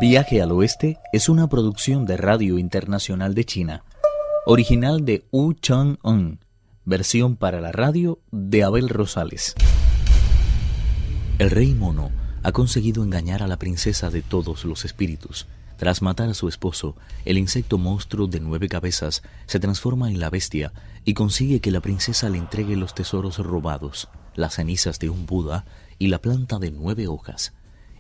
Viaje al Oeste es una producción de Radio Internacional de China, original de Wu Chang-un, versión para la radio de Abel Rosales. El rey mono ha conseguido engañar a la princesa de todos los espíritus. Tras matar a su esposo, el insecto monstruo de 9 cabezas se transforma en la bestia y consigue que la princesa le entregue los tesoros robados, las cenizas de un Buda y la planta de 9 hojas.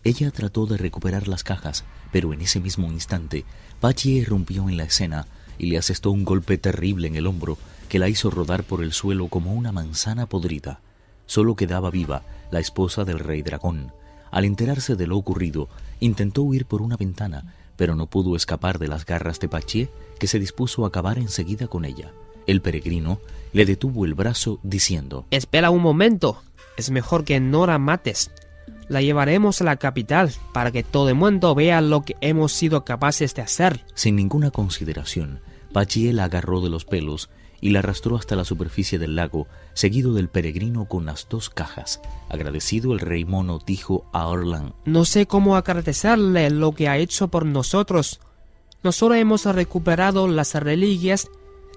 Ella trató de recuperar las cajas, pero en ese mismo instante, Pachi irrumpió en la escena y le asestó un golpe terrible en el hombro que la hizo rodar por el suelo como una manzana podrida. Solo quedaba viva la esposa del rey dragón. Al enterarse de lo ocurrido, intentó huir por una ventana, pero no pudo escapar de las garras de Pachi, que se dispuso a acabar enseguida con ella. El peregrino le detuvo el brazo diciendo: «Espera un momento, es mejor que no la mates. La llevaremos a la capital para que todo el mundo vea lo que hemos sido capaces de hacer». Sin ninguna consideración, Pachi la agarró de los pelos y la arrastró hasta la superficie del lago, seguido del peregrino con las 2 cajas. Agradecido, el rey mono dijo a Orlan: «No sé cómo agradecerle lo que ha hecho por nosotros. No solo hemos recuperado las reliquias,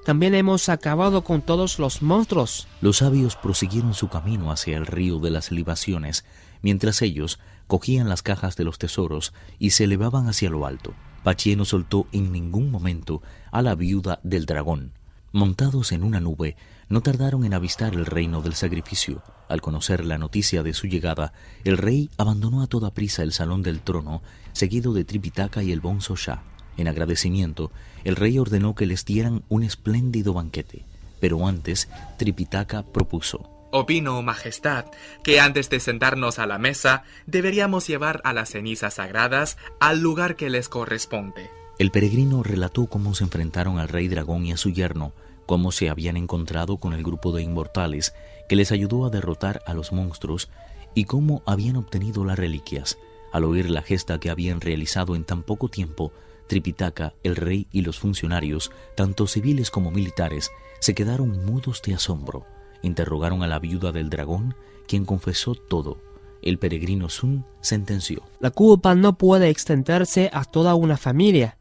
también hemos acabado con todos los monstruos». Los sabios prosiguieron su camino hacia el río de las libaciones, mientras ellos cogían las cajas de los tesoros y se elevaban hacia lo alto. Pachi no soltó en ningún momento a la viuda del dragón. Montados en una nube, no tardaron en avistar el reino del sacrificio. Al conocer la noticia de su llegada, el rey abandonó a toda prisa el salón del trono, seguido de Tripitaka y el bonzo Shah. En agradecimiento, el rey ordenó que les dieran un espléndido banquete, pero antes Tripitaka propuso: «Opino, Majestad, que antes de sentarnos a la mesa, deberíamos llevar a las cenizas sagradas al lugar que les corresponde». El peregrino relató cómo se enfrentaron al rey dragón y a su yerno, cómo se habían encontrado con el grupo de inmortales que les ayudó a derrotar a los monstruos y cómo habían obtenido las reliquias. Al oír la gesta que habían realizado en tan poco tiempo, Tripitaka, el rey y los funcionarios, tanto civiles como militares, se quedaron mudos de asombro. Interrogaron a la viuda del dragón, quien confesó todo. El peregrino Sun sentenció: «La culpa no puede extenderse a toda una familia.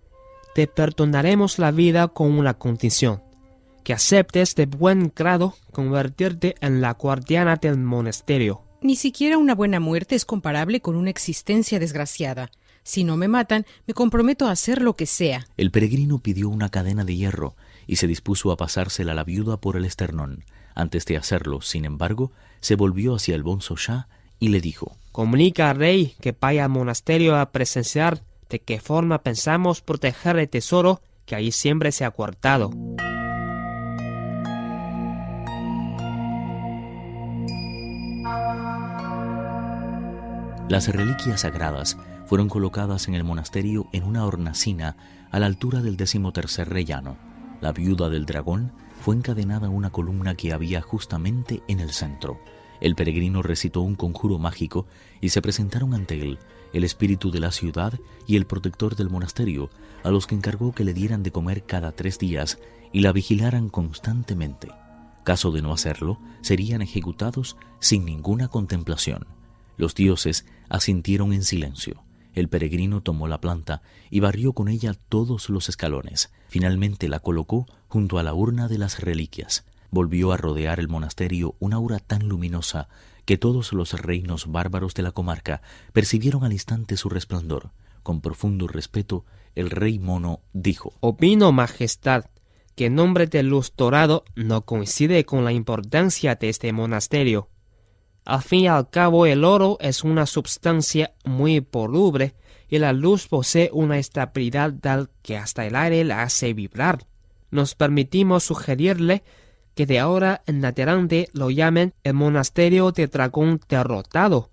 Te perdonaremos la vida con una condición: que aceptes de buen grado convertirte en la guardiana del monasterio». Ni siquiera una buena muerte es comparable con una existencia desgraciada. Si no me matan, me comprometo a hacer lo que sea. El peregrino pidió una cadena de hierro y se dispuso a pasársela a la viuda por el esternón. Antes de hacerlo, sin embargo, se volvió hacia el bonzo Shah y le dijo: «Comunica al rey que vaya al monasterio a presenciar de qué forma pensamos proteger el tesoro que allí siempre se ha guardado». Las reliquias sagradas fueron colocadas en el monasterio en una hornacina a la altura del 13º rellano. La viuda del dragón fue encadenada a una columna que había justamente en el centro. El peregrino recitó un conjuro mágico y se presentaron ante él el espíritu de la ciudad y el protector del monasterio, a los que encargó que le dieran de comer cada 3 días y la vigilaran constantemente. Caso de no hacerlo, serían ejecutados sin ninguna contemplación. Los dioses asintieron en silencio. El peregrino tomó la planta y barrió con ella todos los escalones. Finalmente la colocó junto a la urna de las reliquias. Volvió a rodear el monasterio una aura tan luminosa que todos los reinos bárbaros de la comarca percibieron al instante su resplandor. Con profundo respeto, el rey mono dijo: «Opino, Majestad, que el nombre de luz dorado no coincide con la importancia de este monasterio. Al fin y al cabo, el oro es una sustancia muy voluble y la luz posee una estabilidad tal que hasta el aire la hace vibrar. Nos permitimos sugerirle que de ahora en adelante lo llamen el monasterio de dragón derrotado.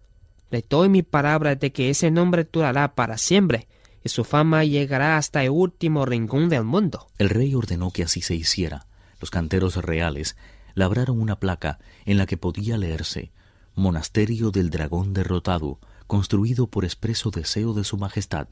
Le doy mi palabra de que ese nombre durará para siempre y su fama llegará hasta el último rincón del mundo». El rey ordenó que así se hiciera. Los canteros reales labraron una placa en la que podía leerse: «Monasterio del dragón derrotado, construido por expreso deseo de su majestad».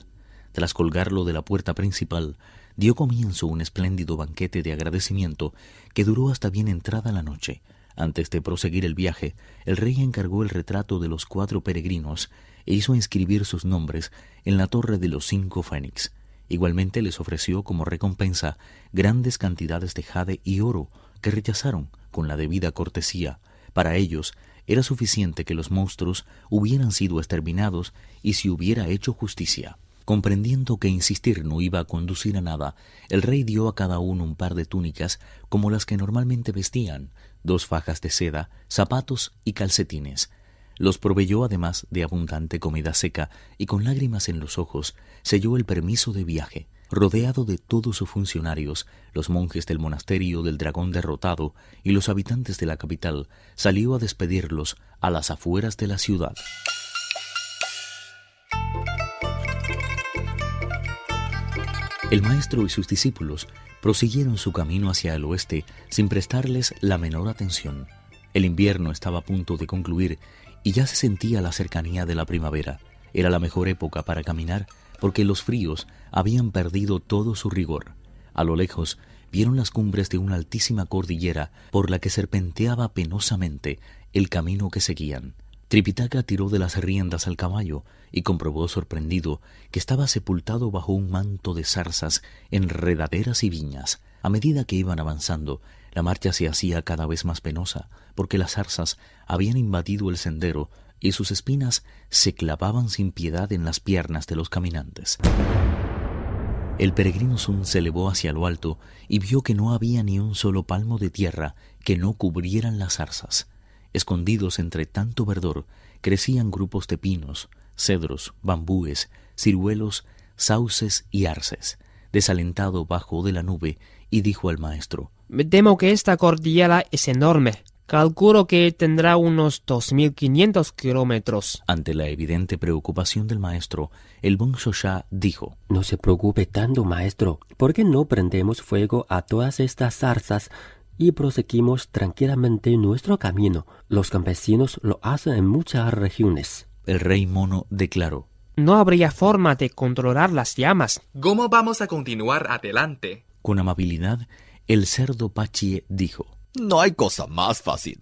Tras colgarlo de la puerta principal, dio comienzo un espléndido banquete de agradecimiento que duró hasta bien entrada la noche. Antes de proseguir el viaje, el rey encargó el retrato de los 4 peregrinos e hizo inscribir sus nombres en la torre de los 5 fénix. Igualmente les ofreció como recompensa grandes cantidades de jade y oro que rechazaron con la debida cortesía. Para ellos era suficiente que los monstruos hubieran sido exterminados y se hubiera hecho justicia. Comprendiendo que insistir no iba a conducir a nada, el rey dio a cada uno un par de túnicas como las que normalmente vestían, 2 fajas de seda, zapatos y calcetines. Los proveyó además de abundante comida seca y con lágrimas en los ojos selló el permiso de viaje. Rodeado de todos sus funcionarios, los monjes del monasterio del dragón derrotado y los habitantes de la capital, salió a despedirlos a las afueras de la ciudad. El maestro y sus discípulos prosiguieron su camino hacia el oeste sin prestarles la menor atención. El invierno estaba a punto de concluir y ya se sentía la cercanía de la primavera. Era la mejor época para caminar porque los fríos habían perdido todo su rigor. A lo lejos vieron las cumbres de una altísima cordillera por la que serpenteaba penosamente el camino que seguían. Tripitaka tiró de las riendas al caballo y comprobó sorprendido que estaba sepultado bajo un manto de zarzas, enredaderas y viñas. A medida que iban avanzando, la marcha se hacía cada vez más penosa, porque las zarzas habían invadido el sendero y sus espinas se clavaban sin piedad en las piernas de los caminantes. El peregrino Sun se elevó hacia lo alto y vio que no había ni un solo palmo de tierra que no cubrieran las zarzas. Escondidos entre tanto verdor, crecían grupos de pinos, cedros, bambúes, ciruelos, sauces y arces. Desalentado bajó de la nube y dijo al maestro: Me temo que esta cordillera es enorme. Calculo que tendrá unos 2.500 kilómetros. Ante la evidente preocupación del maestro, el Bongshosha dijo: No se preocupe tanto, maestro. ¿Por qué no prendemos fuego a todas estas zarzas y proseguimos tranquilamente nuestro camino? Los campesinos lo hacen en muchas regiones. El rey mono declaró: No habría forma de controlar las llamas. ¿Cómo vamos a continuar adelante? Con amabilidad, el cerdo Pachie dijo: No hay cosa más fácil.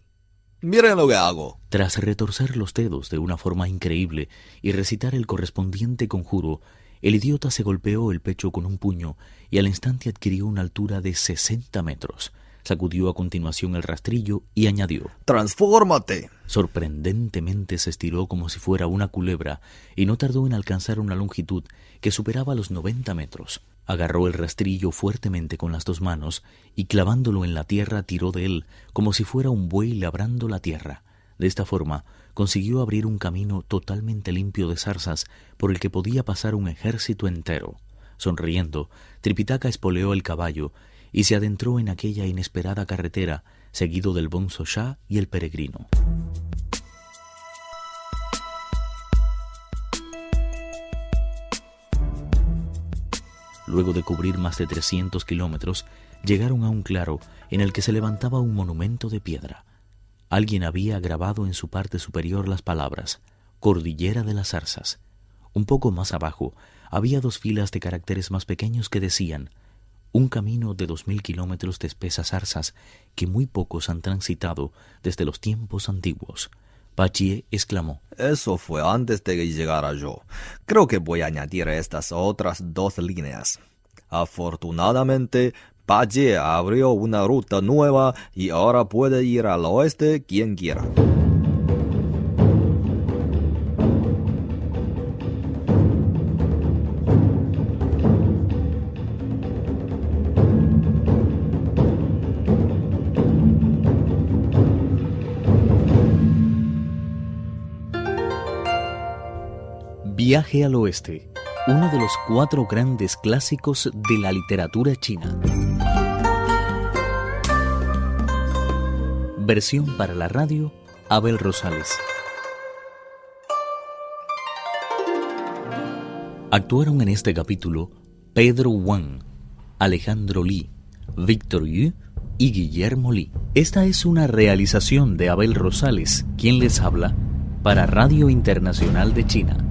Miren lo que hago. Tras retorcer los dedos de una forma increíble y recitar el correspondiente conjuro, el idiota se golpeó el pecho con un puño y al instante adquirió una altura de 60 metros. Sacudió a continuación el rastrillo y añadió: ¡Transfórmate! Sorprendentemente se estiró como si fuera una culebra y no tardó en alcanzar una longitud que superaba los 90 metros. Agarró el rastrillo fuertemente con las 2 manos y clavándolo en la tierra tiró de él como si fuera un buey labrando la tierra. De esta forma consiguió abrir un camino totalmente limpio de zarzas por el que podía pasar un ejército entero. Sonriendo, Tripitaka espoleó el caballo y se adentró en aquella inesperada carretera, seguido del Bongshosha y el peregrino. Luego de cubrir más de 300 kilómetros, llegaron a un claro en el que se levantaba un monumento de piedra. Alguien había grabado en su parte superior las palabras Cordillera de las Zarzas. Un poco más abajo había 2 filas de caracteres más pequeños que decían: un camino de 2000 kilómetros de espesas zarzas que muy pocos han transitado desde los tiempos antiguos. Pachie exclamó: Eso fue antes de que llegara yo. Creo que voy a añadir estas otras 2 líneas. Afortunadamente, Pachie abrió una ruta nueva y ahora puede ir al oeste quien quiera. Viaje al oeste, uno de los 4 grandes clásicos de la literatura china. Versión para la radio, Abel Rosales. Actuaron en este capítulo Pedro Wang, Alejandro Li, Víctor Yu y Guillermo Li. Esta es una realización de Abel Rosales, quien les habla, para Radio Internacional de China.